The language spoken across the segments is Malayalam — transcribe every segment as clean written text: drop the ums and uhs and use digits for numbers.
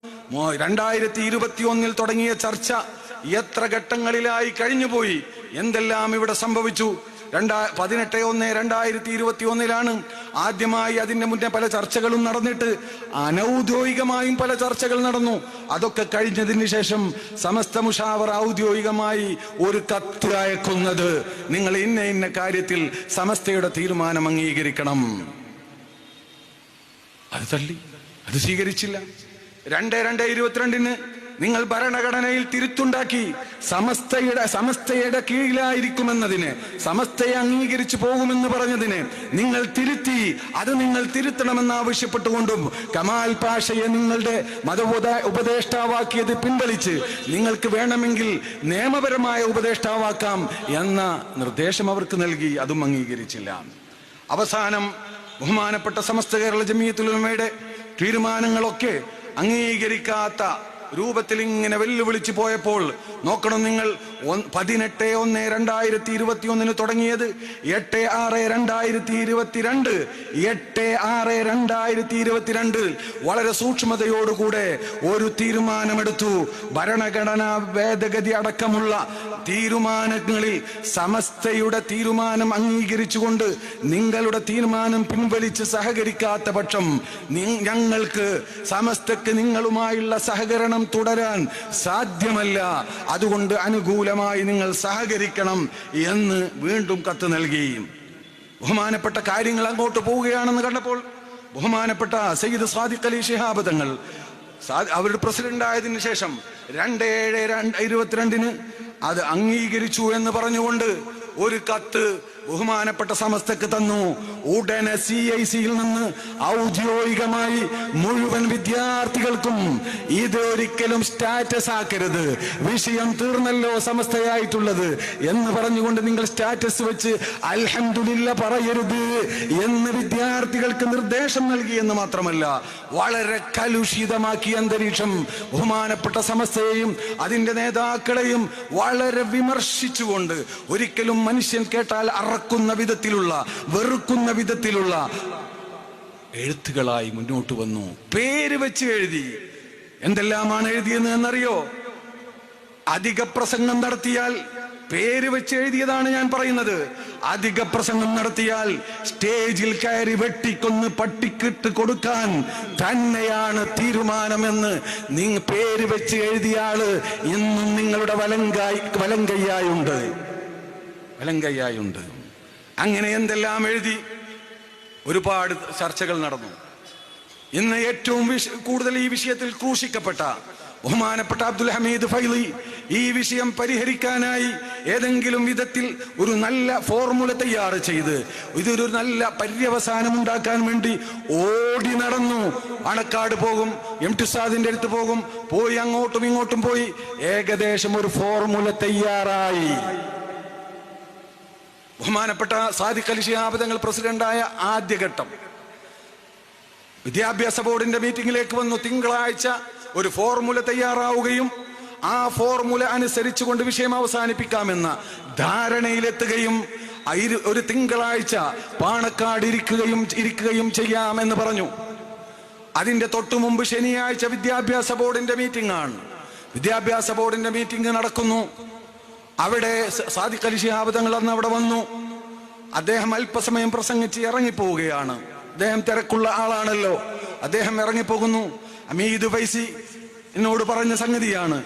2021 തുടങ്ങിയ ചർച്ച എത്ര ഘട്ടങ്ങളിലായി കഴിഞ്ഞുപോയി, എന്തെല്ലാം ഇവിടെ സംഭവിച്ചു. 18/1/2021 ആദ്യമായി. അതിന്റെ മുന്നേ പല ചർച്ചകളും നടന്നിട്ട് അനൗദ്യോഗികമായും പല ചർച്ചകൾ നടന്നു. അതൊക്കെ കഴിഞ്ഞതിന് ശേഷം സമസ്ത മുഷാവറ ഔദ്യോഗികമായി ഒരു കത്ത് അയക്കുന്നത്, നിങ്ങൾ ഇന്ന കാര്യത്തിൽ സമസ്തയുടെ തീരുമാനം അംഗീകരിക്കണം. അത് തള്ളി, അത് സ്വീകരിച്ചില്ല. 2/2/22 നിങ്ങൾ ഭരണഘടനയിൽ തിരുത്തുണ്ടാക്കി. സമസ്തയുടെ കീഴിലായിരിക്കുമെന്നതിന്, സമസ്തയെ അംഗീകരിച്ചു പോകുമെന്ന് പറഞ്ഞതിന് നിങ്ങൾ തിരുത്തി. അത് നിങ്ങൾ തിരുത്തണമെന്ന് ആവശ്യപ്പെട്ടുകൊണ്ടും കമാൽ പാഷയെ നിങ്ങളുടെ ഉപദേഷ്ടാവാക്കിയത് പിൻവലിച്ച് നിങ്ങൾക്ക് വേണമെങ്കിൽ നിയമപരമായ ഉപദേഷ്ടാവാക്കാം എന്ന നിർദ്ദേശം അവർക്ക് നൽകി. അതും അംഗീകരിച്ചില്ല. അവസാനം ബഹുമാനപ്പെട്ട സമസ്ത കേരള ജമിയത്തുൽ ഉലമയുടെ തീരുമാനങ്ങളൊക്കെ അംഗീകരിക്കാത്ത രൂപത്തിൽ ഇങ്ങനെ വെല്ലുവിളിച്ചു പോയപ്പോൾ നോക്കണം നിങ്ങൾ, 18/1/2021 തുടങ്ങിയത് 8/6/2022 8/6/2022 വളരെ സൂക്ഷ്മതയോടുകൂടെ ഒരു തീരുമാനമെടുത്തു. ഭരണഘടനാ ഭേദഗതി അടക്കമുള്ള തീരുമാനങ്ങളിൽ സമസ്തയുടെ തീരുമാനം അംഗീകരിച്ചുകൊണ്ട് നിങ്ങളുടെ തീരുമാനം പിൻവലിച്ച് സഹകരിക്കാത്ത പക്ഷം ഞങ്ങൾക്ക് സമസ്തക്ക് നിങ്ങളുമായുള്ള സഹകരണം തുടരാൻ സാധ്യമല്ല. അതുകൊണ്ട് അനുകൂലമായി നിങ്ങൾ സഹകരിക്കണം എന്ന് വീണ്ടും കത്ത് നൽകി. ബഹുമാനപ്പെട്ട കാര്യങ്ങൾ അങ്ങോട്ട് പോവുകയാണെന്ന് കണ്ടപ്പോൾ ബഹുമാനപ്പെട്ട സയ്യിദ് സാദിഖ് അലി ശിഹാബ് തങ്ങൾ അവരുടെ പ്രസിഡന്റ് ആയതിനു ശേഷം 2/7/22 അത് അംഗീകരിച്ചു എന്ന് പറഞ്ഞുകൊണ്ട് ഒരു കത്ത് ബഹുമാനപ്പെട്ട സമസ്തക്ക് തന്നു. ഉടനെ CIC-യിൽ നിന്ന് ഔദ്യോഗികമായി മുഴുവൻ വിദ്യാർത്ഥികൾക്കും ഇതൊരിക്കലും സ്റ്റാറ്റസ് ആക്കരുത്, വിഷയം തീർന്നല്ലോ സമസ്തയായിട്ടുള്ളത് എന്ന് പറഞ്ഞുകൊണ്ട് നിങ്ങൾ സ്റ്റാറ്റസ് വെച്ച് അൽഹംദുലില്ലാ പറയരുത് എന്ന് വിദ്യാർത്ഥികൾക്ക് നിർദ്ദേശം നൽകി എന്ന് മാത്രമല്ല, വളരെ കലുഷിതമാക്കിയ അന്തരീക്ഷം ബഹുമാനപ്പെട്ട സമസ്തയെയും അതിന്റെ നേതാക്കളെയും വളരെ വിമർശിച്ചുകൊണ്ട്, ഒരിക്കലും മനുഷ്യൻ കേട്ടാൽ അറക്കുന്ന വിധത്തിലുള്ള, വെറുക്കുന്ന വിധത്തിലുള്ള എഴുത്തുകളായി മുന്നോട്ട് വന്നു. പേര് വെച്ച് എഴുതി. എന്തെല്ലാമാണ് എഴുതിയെന്ന് എന്നറിയോ? അധിക പ്രസംഗം നടത്തിയാൽ, പേര് വെച്ച് എഴുതിയതാണ് ഞാൻ പറയുന്നത്, അധിക പ്രസംഗം നടത്തിയാൽ സ്റ്റേജിൽ കയറി വെട്ടിക്കൊന്ന് പട്ടിക്കിട്ട് കൊടുക്കാൻ തന്നെയാണ് തീരുമാനമെന്ന് പേര് വെച്ച് എഴുതിയ ആള് ഇന്നും നിങ്ങളുടെ വലങ്കയ്യായുണ്ട്. അങ്ങനെ എന്തെല്ലാം എഴുതി. ഒരുപാട് ചർച്ചകൾ നടന്നു. ഇന്ന് ഏറ്റവും കൂടുതൽ ഈ വിഷയത്തിൽ ക്രൂശിക്കപ്പെട്ട ബഹുമാനപ്പെട്ട അബ്ദുൽ ഹമീദ് ഫൈലി ഈ വിഷയം പരിഹരിക്കാനായി ഏതെങ്കിലും വിധത്തിൽ ഒരു നല്ല ഫോർമുല തയ്യാറ് ചെയ്ത് ഇതൊരു നല്ല പര്യവസാനം ഉണ്ടാക്കാൻ വേണ്ടി ഓടി നടന്നു. അണക്കാട് പോകും, MT ഉസ്താദിന്റെ അടുത്ത് പോകും, പോയി അങ്ങോട്ടും ഇങ്ങോട്ടും പോയി ഏകദേശം ഒരു ഫോർമുല തയ്യാറായി. ബഹുമാനപ്പെട്ട സാദിഖ് അലി ശിഹാബ് തങ്ങൾ പ്രസിഡന്റായ ആദ്യഘട്ടം വിദ്യാഭ്യാസ ബോർഡിന്റെ മീറ്റിംഗിലേക്ക് വന്നു. തിങ്കളാഴ്ച ഒരു ഫോർമുല തയ്യാറാവുകയും ആ ഫോർമുല അനുസരിച്ചുകൊണ്ട് വിഷയം അവസാനിപ്പിക്കാമെന്ന ധാരണയിലെത്തുകയും ഒരു തിങ്കളാഴ്ച പാണക്കാട് ഇരിക്കുകയും ചെയ്യാമെന്ന് പറഞ്ഞു. അതിന്റെ തൊട്ടു മുമ്പ് ശനിയാഴ്ച വിദ്യാഭ്യാസ ബോർഡിന്റെ മീറ്റിംഗ് ആണ്. വിദ്യാഭ്യാസ ബോർഡിന്റെ മീറ്റിംഗ് നടക്കുന്നു. അവിടെ സാദിഖ് അലി ശിഹാബ് തങ്ങൾ അന്ന് അവിടെ വന്നു. അദ്ദേഹം അല്പസമയം പ്രസംഗിച്ച് ഇറങ്ങിപ്പോവുകയാണ്. അദ്ദേഹം തിരക്കുള്ള ആളാണല്ലോ. അദ്ദേഹം ഇറങ്ങിപ്പോകുന്നു. അമീദ് ഫൈസി എന്നോട് പറഞ്ഞ സംഗതിയാണ്,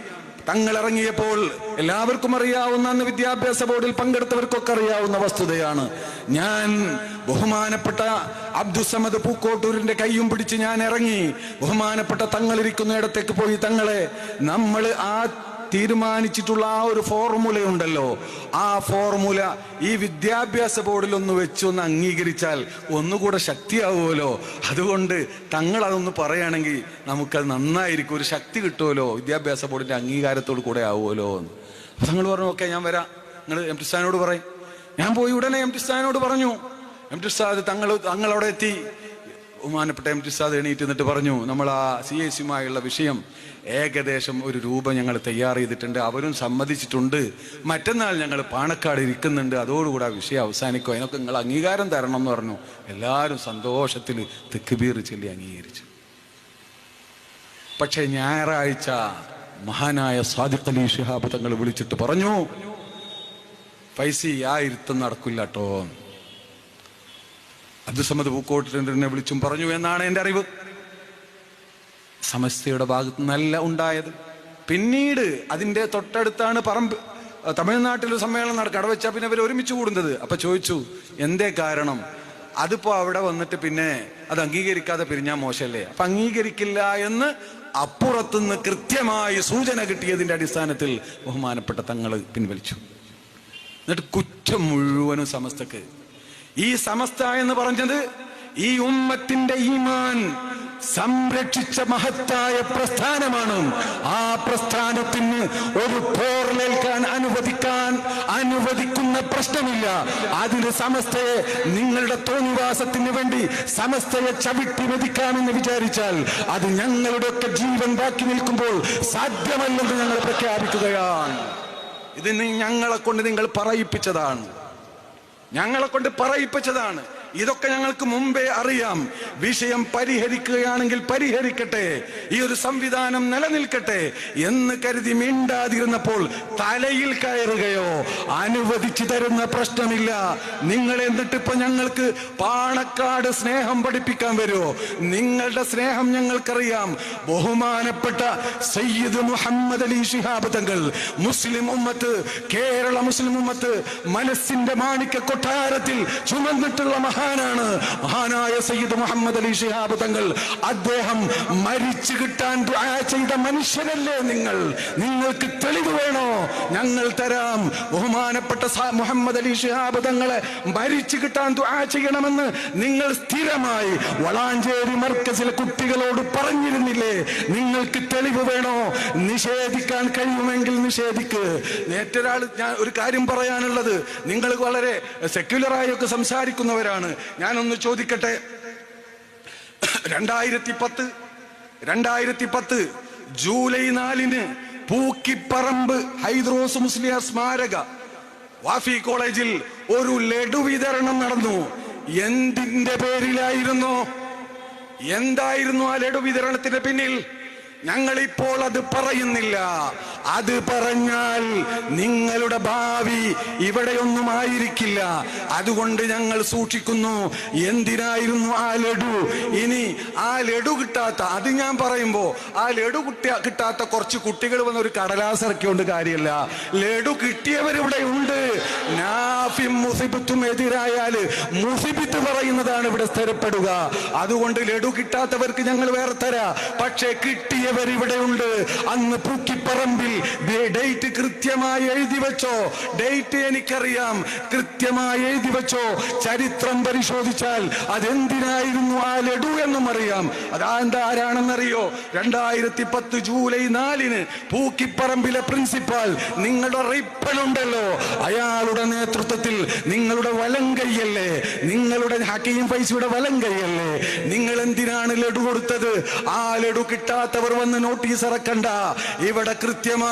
തങ്ങൾ ഇറങ്ങിയപ്പോൾ എല്ലാവർക്കും അറിയാവുന്ന, അന്ന് വിദ്യാഭ്യാസ ബോർഡിൽ പങ്കെടുത്തവർക്കൊക്കെ അറിയാവുന്ന വസ്തുതയാണ്, ഞാൻ ബഹുമാനപ്പെട്ട അബ്ദുസമദ് പൂക്കോട്ടൂരിന്റെ കൈയും പിടിച്ച് ഞാൻ ഇറങ്ങി. ബഹുമാനപ്പെട്ട തങ്ങളിരിക്കുന്ന ഇടത്തേക്ക് പോയി, തങ്ങളെ നമ്മൾ ആ തീരുമാനിച്ചിട്ടുള്ള ആ ഒരു ഫോർമുല ഉണ്ടല്ലോ, ആ ഫോർമുല ഈ വിദ്യാഭ്യാസ ബോർഡിൽ ഒന്ന് വെച്ചൊന്ന് അംഗീകരിച്ചാൽ ഒന്നുകൂടെ ശക്തിയാവുമല്ലോ. അതുകൊണ്ട് തങ്ങൾ അതൊന്ന് പറയുകയാണെങ്കിൽ നമുക്കത് നന്നായിരിക്കും, ഒരു ശക്തി കിട്ടുമല്ലോ, വിദ്യാഭ്യാസ ബോർഡിന്റെ അംഗീകാരത്തോട് കൂടെ ആവുമല്ലോ എന്ന്. അപ്പൊ തങ്ങൾ പറഞ്ഞു, ഓക്കെ ഞാൻ വരാം, നിങ്ങൾ MT ഉസ്താദിനോട് പറയും. ഞാൻ പോയി ഉടനെ MT ഉസ്താദിനോട് പറഞ്ഞു. MT ഉസ്താദ് തങ്ങൾ അവിടെ എത്തി. ബഹുമാനപ്പെട്ട MT ഉസ്താദ് എണീറ്റ് നിന്നിട്ട് പറഞ്ഞു, നമ്മൾ ആ CIC-യുമായുള്ള വിഷയം ഏകദേശം ഒരു രൂപ ഞങ്ങൾ തയ്യാർ ചെയ്തിട്ടുണ്ട്, അവരും സമ്മതിച്ചിട്ടുണ്ട്, മറ്റന്നാൾ ഞങ്ങൾ പാണക്കാട് ഇരിക്കുന്നുണ്ട്, അതോടുകൂടി ആ വിഷയം അവസാനിക്കും, അതിനൊക്കെ നിങ്ങൾ അംഗീകാരം തരണം എന്ന് പറഞ്ഞു. എല്ലാവരും സന്തോഷത്തിൽ തക്ബീർ ചൊല്ലി അംഗീകരിച്ചു. പക്ഷെ ഞായറാഴ്ച മഹാനായ സാദിഖ് അലി ശിഹാബ് തങ്ങൾ വിളിച്ചിട്ട് പറഞ്ഞു, ഫൈസി ആ ഇരുത്തം നടക്കില്ല കേട്ടോ. അബ്ദുസമദ് പൂക്കോട്ടിനെ വിളിച്ചും പറഞ്ഞു എന്നാണ് എൻ്റെ അറിവ്. സമസ്തയുടെ ഭാഗത്ത് നല്ല ഉണ്ടായത്. പിന്നീട് അതിൻ്റെ തൊട്ടടുത്താണ് പറമ്പ് തമിഴ്നാട്ടിൽ സമ്മേളനം നടക്കുക. അവിടെ വെച്ചാൽ പിന്നെ അവർ ഒരുമിച്ച് കൂടുന്നത്. അപ്പൊ ചോദിച്ചു എന്തേ കാരണം? അതിപ്പോ അവിടെ വന്നിട്ട് പിന്നെ അത് അംഗീകരിക്കാതെ പിരിഞ്ഞാൽ മോശമല്ലേ? അപ്പൊ അംഗീകരിക്കില്ല എന്ന് അപ്പുറത്തുനിന്ന് കൃത്യമായി സൂചന കിട്ടിയതിന്റെ അടിസ്ഥാനത്തിൽ ബഹുമാനപ്പെട്ട തങ്ങൾ പിൻവലിച്ചു. എന്നിട്ട് കുറ്റം മുഴുവനും സമസ്തക്ക്. ഈ സമസ്ത എന്ന് പറഞ്ഞത് ഈ ഉമ്മത്തിന്റെ ഈമാൻ സംരക്ഷിച്ച മഹത്തായ പ്രസ്ഥാനമാണ്. ആ പ്രസ്ഥാനത്തിന് ഒരു പോർലേൽക്കാൻ അനുവദിക്കുന്ന പ്രശ്നമില്ല. അതിന് സമസ്തയെ നിങ്ങളുടെ തോന്നിവാസത്തിന് വേണ്ടി സമസ്തയെ ചവിട്ടി മെതിക്കാമെന്ന് വിചാരിച്ചാൽ അത് ഞങ്ങളുടെ ഒക്കെ ജീവൻ ബാക്കി നിൽക്കുമ്പോൾ സാധ്യമല്ലെന്ന് ഞങ്ങൾ പ്രഖ്യാപിക്കുകയാണ്. ഇത് ഞങ്ങളെ കൊണ്ട് നിങ്ങൾ പറയിപ്പിച്ചതാണ്, ഞങ്ങളെ കൊണ്ട് പറയിപ്പിച്ചതാണ്. ഇതൊക്കെ ഞങ്ങൾക്ക് മുമ്പേ അറിയാം. വിഷയം പരിഹരിക്കുകയാണെങ്കിൽ പരിഹരിക്കട്ടെ, ഈ ഒരു സംവിധാനം നിലനിൽക്കട്ടെ എന്ന് കരുതി മിണ്ടാതിരുന്നപ്പോൾ തലയിൽ കയറുകയോ അനുവദിച്ചു തരുന്ന പ്രശ്നമില്ല. നിങ്ങൾ എന്നിട്ടിപ്പോ ഞങ്ങൾക്ക് പാണക്കാട് സ്നേഹം പഠിപ്പിക്കാൻ വരുമോ? നിങ്ങളുടെ സ്നേഹം ഞങ്ങൾക്കറിയാം. ബഹുമാനപ്പെട്ട സയ്യിദ് മുഹമ്മദ് അലി ശിഹാബ് തങ്ങൾ മുസ്ലിം ഉമ്മത്ത്, കേരള മുസ്ലിം ഉമ്മത്ത് മനസ്സിന്റെ മാണിക്യ കൊട്ടാരത്തിൽ ചുമന്നിട്ടുള്ള മഹാനാണ് മഹാനായ സയ്യിദ് മുഹമ്മദ് അലി ശിഹാബ് തങ്ങൾ. അദ്ദേഹം മരിച്ചു കിട്ടാൻ ദുആ ചെയ്ത മനുഷ്യരല്ലേ നിങ്ങൾ? നിങ്ങൾക്ക് തെളിവ് വേണോ? ഞങ്ങൾ തരാം. ബഹുമാനപ്പെട്ട മുഹമ്മദ് അലി ശിഹാബ് തങ്ങളെ മരിച്ചു കിട്ടാൻ ദുആ ചെയ്യണമെന്ന് നിങ്ങൾ സ്ഥിരമായി വളാഞ്ചേരി മർക്കസിലെ കുട്ടികളോട് പറഞ്ഞിരുന്നില്ലേ? നിങ്ങൾക്ക് തെളിവ് വേണോ? നിഷേധിക്കാൻ കഴിയുമെങ്കിൽ നിഷേധിക്ക്. നേറ്റൊരാൾ ഞാൻ ഒരു കാര്യം പറയാനുള്ളത്, നിങ്ങൾ വളരെ സെക്യുലറായി ഒക്കെ സംസാരിക്കുന്നവരാണ്. ഞാനൊന്ന് ചോദിക്കട്ടെ. 2010 ജൂലൈ 4 പൂക്കിപ്പറമ്പ് ഹൈദ്രോസ് മുസ്ലിയാർ സ്മാരക വാഫി കോളേജിൽ ഒരു ലഡു വിതരണം നടന്നു. എന്തിന്റെ പേരിലായിരുന്നു? എന്തായിരുന്നു ആ ലഡു വിതരണത്തിന്റെ പിന്നിൽ? ഞങ്ങളിപ്പോൾ അത് പറയുന്നില്ല. അത് പറഞ്ഞാൽ നിങ്ങളുടെ ഭാവി ഇവിടെയൊന്നും ആയിരിക്കില്ല. അതുകൊണ്ട് ഞങ്ങൾ സൂക്ഷിക്കുന്നു. എന്തിനായിരുന്നു ആ ലഡു? ഇനി ആ ലഡു കിട്ടാത്ത, അത് ഞാൻ പറയുമ്പോ ആ ലഡു കിട്ടാത്ത കുറച്ച് കുട്ടികൾ വന്ന ഒരു കടലാസ് ഇറക്കിയോണ്ട് കാര്യമല്ല. ലഡു കിട്ടിയവരിവിടെ ഉണ്ട്. നാഫിം മുസിബത്തും എതിരായാല് മുസിബത്ത് പറയുന്നതാണ് ഇവിടെ സ്ഥിരപ്പെടുക. അതുകൊണ്ട് ലഡു കിട്ടാത്തവർക്ക് ഞങ്ങൾ വേറെ തരാ. പക്ഷെ കിട്ടിയവരിവിടെ ഉണ്ട്. അന്ന് പൂക്കിപ്പറമ്പിൽ ഡേറ്റ് കൃത്യമായി എഴുതി വെച്ചോ. ഡേറ്റ് എനിക്കറിയാം, കൃത്യമായി എഴുതി വെച്ചോ. ചരിത്രം പരിശോധിച്ചാൽ അതെന്തിനായിരുന്നു ആ ലഡു എന്നും അറിയാം. ആരാണെന്നറിയോ? 2010 ജൂലൈ 4 പൂക്കിപ്പറമ്പിലെ പ്രിൻസിപ്പാൾ, നിങ്ങളുടെ റിപ്പണുണ്ടല്ലോ, അയാളുടെ നേതൃത്വത്തിൽ നിങ്ങളുടെ വലങ്കയ്യല്ലേ, നിങ്ങളുടെ ഹക്കീം ഫൈസിയുടെ വലങ്കയ്യല്ലേ, നിങ്ങൾ എന്തിനാണ് ലഡു കൊടുത്തത്? ആ ലഡു കിട്ടാത്തവർ വന്ന് നോട്ടീസ് ഇറക്കണ്ട. ഇവിടെ കൃത്യമായി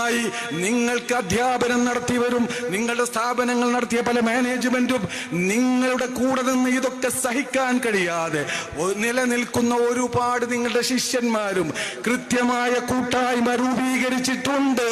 നിങ്ങൾക്ക് അധ്യാപനം നടത്തിയവരും നിങ്ങളുടെ സ്ഥാപനങ്ങൾ നടത്തിയ പല മാനേജ്മെന്റും നിങ്ങളുടെ കൂടെ നിന്ന് ഇതൊക്കെ സഹിക്കാൻ കഴിയാതെ നിലനിൽക്കുന്ന ഒരുപാട് നിങ്ങളുടെ ശിഷ്യന്മാരും കൃത്യമായ കൂട്ടായ്മ രൂപീകരിച്ചിട്ടുണ്ട്.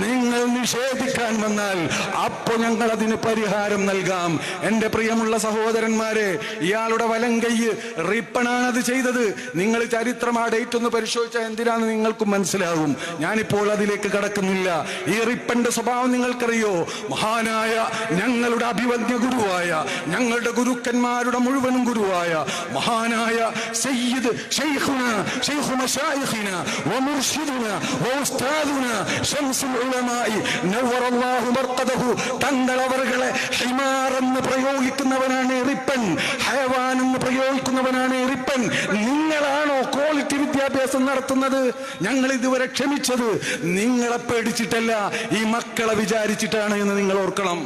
നിങ്ങൾ നിഷേധിക്കാൻ വന്നാൽ അപ്പോൾ ഞങ്ങൾ അതിന് പരിഹാരം നൽകാം. എന്റെ പ്രിയമുള്ള സഹോദരന്മാരെ, ഇയാളുടെ വലങ്കയ്യ് റിപ്പണാണ് അത് ചെയ്തത്. നിങ്ങൾ ചരിത്രം ആ ഡേറ്റ് ഒന്ന് പരിശോധിച്ചാൽ എന്തിനാന്ന് നിങ്ങൾക്ക് മനസ്സിലാകും. ഞാനിപ്പോൾ അതിലേക്ക് കടക്കുന്നില്ല. ഈ റിപ്പന്റെ സ്വഭാവം നിങ്ങൾക്കറിയോ? മഹാനായ ഞങ്ങളുടെ അഭിവന്യ ഗുരുവായ, ഞങ്ങളുടെ ഗുരുക്കന്മാരുടെ മുഴുവനും ഗുരുവായ മഹാനായ സയ്യിദ് ശൈഖുന ശൈഖു മശായിഖിന വമുർഷിദുന വഉസ്താദുന ശംസുൽ ഉലമായി നവറല്ലാഹു മർഖദഹു തങ്ങളവറുകളെ ഹിമാർ എന്ന് പ്രയോഗിക്കുന്നവനാണ് റിപ്പൻ, ഹയവാൻ എന്ന് പ്രയോഗിക്കുന്നവനാണ് റിപ്പൻ. നിങ്ങളാണോ ക്വാളിറ്റി വിദ്യാഭ്യാസം നടത്തുന്നത്? ഞങ്ങൾ ഇതുവരെ ക്ഷമിച്ചത് നിങ്ങളെ പേടിച്ചിട്ടല്ല, ഈ മക്കളെ വിചാരിച്ചിട്ടാണ് എന്ന് നിങ്ങൾ ഓർക്കണം.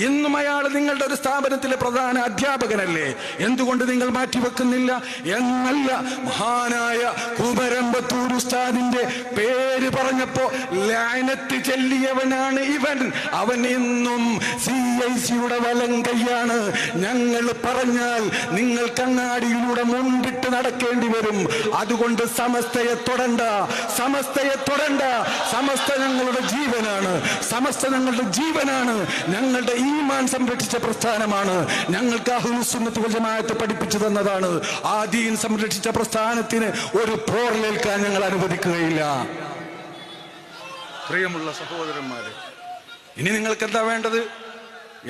ഇന്നും അയാൾ നിങ്ങളുടെ ഒരു സ്ഥാപനത്തിലെ പ്രധാന അധ്യാപകനല്ലേ? എന്തുകൊണ്ട് നിങ്ങൾ മാറ്റിവെക്കുന്നില്ല എന്നല്ല, മഹാനായ കുമരമ്പത്തൂർ ഉസ്താദിന്റെ പേര് പറഞ്ഞപ്പോ ലഅനത്ത് ചൊല്ലിയവനാണ് ഇവൻ. അവൻ ഇന്നും CIC-യുടെ വലം കൈയാണ്. ഞങ്ങൾ പറഞ്ഞാൽ നിങ്ങൾ കണ്ണാടിയിലൂടെ മുണ്ടിട്ട് നടക്കേണ്ടി വരും. അതുകൊണ്ട് സമസ്തയെ തൊടണ്ട, സമസ്തയെ തൊടണ്ട. സമസ്ത ഞങ്ങളുടെ ജീവനാണ്, സമസ്ത ഞങ്ങളുടെ ജീവനാണ്. ഞങ്ങളുടെ ഈമാൻ സംരക്ഷിച്ച പ്രസ്ഥാനമാണ്. ഞങ്ങൾക്ക് അഹ്ലുസ് സുന്നത്ത് വൽ ജമാഅത്ത് പഠിപ്പിച്ചു തന്നതാണ്. ആ ദീൻ സംരക്ഷിച്ച പ്രസ്ഥാനത്തിന് ഒരു പോറലേൽക്കാൻ ഞങ്ങൾ അനുവദിക്കുകയില്ല. പ്രിയമുള്ള സഹോദരന്മാരെ, ഇനി നിങ്ങൾക്ക് എന്താ വേണ്ടത്?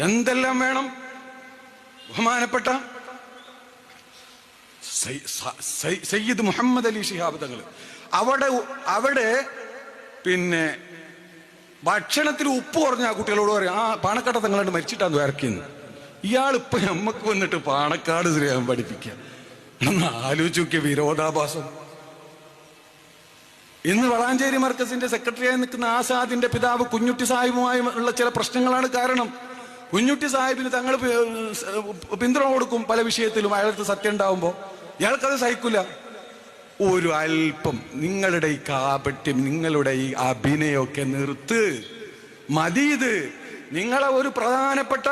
എന്തെല്ലാം വേണം? ബഹുമാനപ്പെട്ട സയ്യിദ് മുഹമ്മദ് അലി ശിഹാബ് തങ്ങൾ അവിടെ പിന്നെ ഭക്ഷണത്തിൽ ഉപ്പ് കുറഞ്ഞ ആ കുട്ടികളോട് പറയും, ആ പാണക്കാട് തങ്ങളാണ്ട് മരിച്ചിട്ടാന്ന് വരയ്ക്കുന്നു. ഇയാളിപ്പോ നമ്മക്ക് വന്നിട്ട് പാണക്കാട് ശ്രീയാൻ പഠിപ്പിക്കുക. ഒന്ന് ആലോചിച്ച് നോക്കിയ വിരോധാഭാസം. ഇന്ന് വളാഞ്ചേരി മർക്കസിന്റെ സെക്രട്ടറിയായി നിൽക്കുന്ന ആസാദിന്റെ പിതാവ് കുഞ്ഞുട്ടി സാഹിബുമായി ഉള്ള ചില പ്രശ്നങ്ങളാണ് കാരണം. കുഞ്ഞുട്ടി സാഹിബിന് തങ്ങൾ പിന്തുണ കൊടുക്കും പല വിഷയത്തിലും. അയാൾക്ക് സത്യം ഉണ്ടാവുമ്പോ ഇയാൾക്കത് സഹിക്കില്ല. ഒരു അല്പം നിങ്ങളുടെ ഈ കാപട്യം, നിങ്ങളുടെ ഈ അഭിനയമൊക്കെ നിർത്ത്, മതി. ഇത് നിങ്ങളെ ഒരു പ്രധാനപ്പെട്ട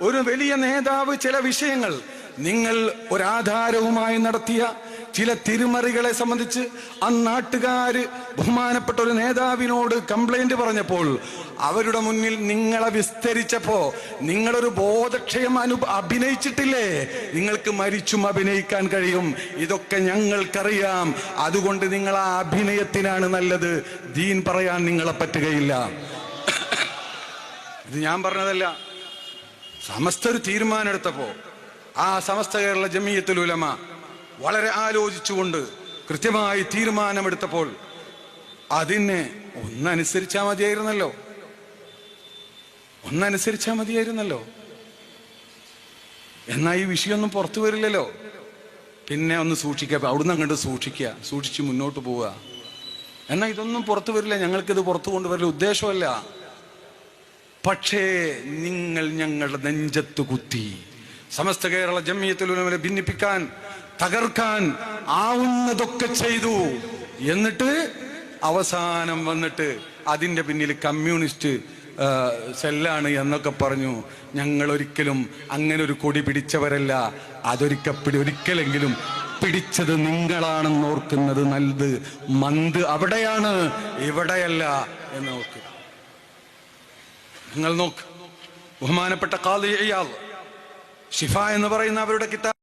ഒരു വലിയ നേതാവ് ചില വിഷയങ്ങൾ നിങ്ങൾ ഒരാധാരവുമായി നടത്തിയ ചില തിരുമറികളെ സംബന്ധിച്ച് ആ നാട്ടുകാര് ബഹുമാനപ്പെട്ട ഒരു നേതാവിനോട് കംപ്ലൈന്റ് പറഞ്ഞപ്പോൾ അവരുടെ മുന്നിൽ നിങ്ങളെ വിസ്തരിച്ചപ്പോ നിങ്ങളൊരു ബോധക്ഷയം അഭിനയിച്ചിട്ടില്ലേ? നിങ്ങൾക്ക് മരിച്ചും അഭിനയിക്കാൻ കഴിയും. ഇതൊക്കെ ഞങ്ങൾക്കറിയാം. അതുകൊണ്ട് നിങ്ങൾ ആ അഭിനയത്തിനാണ് നല്ലത്. ദീൻ പറയാൻ നിങ്ങളെ പറ്റുകയില്ല. ഇത് ഞാൻ പറഞ്ഞതല്ല. സമസ്ത ഒരു തീരുമാനം എടുത്തപ്പോ ആ സമസ്ത കേരള ജമിയത്തുൽ ഉലമ വളരെ ആലോചിച്ചുകൊണ്ട് കൃത്യമായി തീരുമാനമെടുത്തപ്പോൾ അതിനെ ഒന്നനുസരിച്ചാൽ മതിയായിരുന്നല്ലോ, ഒന്നനുസരിച്ചാൽ മതിയായിരുന്നല്ലോ. എന്നാ ഈ വിഷയമൊന്നും പുറത്തു വരില്ലല്ലോ. പിന്നെ ഒന്ന് സൂക്ഷിക്കുക, അവിടുന്ന് അങ്ങോട്ട് സൂക്ഷിക്കുക, സൂക്ഷിച്ച് മുന്നോട്ട് പോവുക. എന്നാ ഇതൊന്നും പുറത്തു വരില്ല. ഞങ്ങൾക്കിത് പുറത്തു കൊണ്ടുവരൽ ഉദ്ദേശമല്ല. പക്ഷേ നിങ്ങൾ ഞങ്ങളുടെ നെഞ്ചത്ത് കുത്തി സമസ്ത കേരള ജമിയത്തുൽ ഉലമയെ ഭിന്നിപ്പിക്കാൻ, തകർക്കാൻ ആവുന്നതൊക്കെ ചെയ്തു. എന്നിട്ട് അവസാനം വന്നിട്ട് അതിൻ്റെ പിന്നിൽ കമ്മ്യൂണിസ്റ്റ് സെല്ലാണ് എന്നൊക്കെ പറഞ്ഞു. ഞങ്ങൾ ഒരിക്കലും അങ്ങനെ ഒരു കൊടി പിടിച്ചവരല്ല. ഒരിക്കലെങ്കിലും പിടിച്ചത് നിങ്ങളാണെന്ന് ഓർക്കുന്നത് നല്ലത്. മന്ത് അവിടെയാണ്, ഇവിടെയല്ല എന്ന് ഓർക്കുക. നിങ്ങൾ നോക്ക്, ബഹുമാനപ്പെട്ട ഖാദി ഇയാദ് ഷിഫ എന്ന് പറയുന്ന അവരുടെ കിതാബ്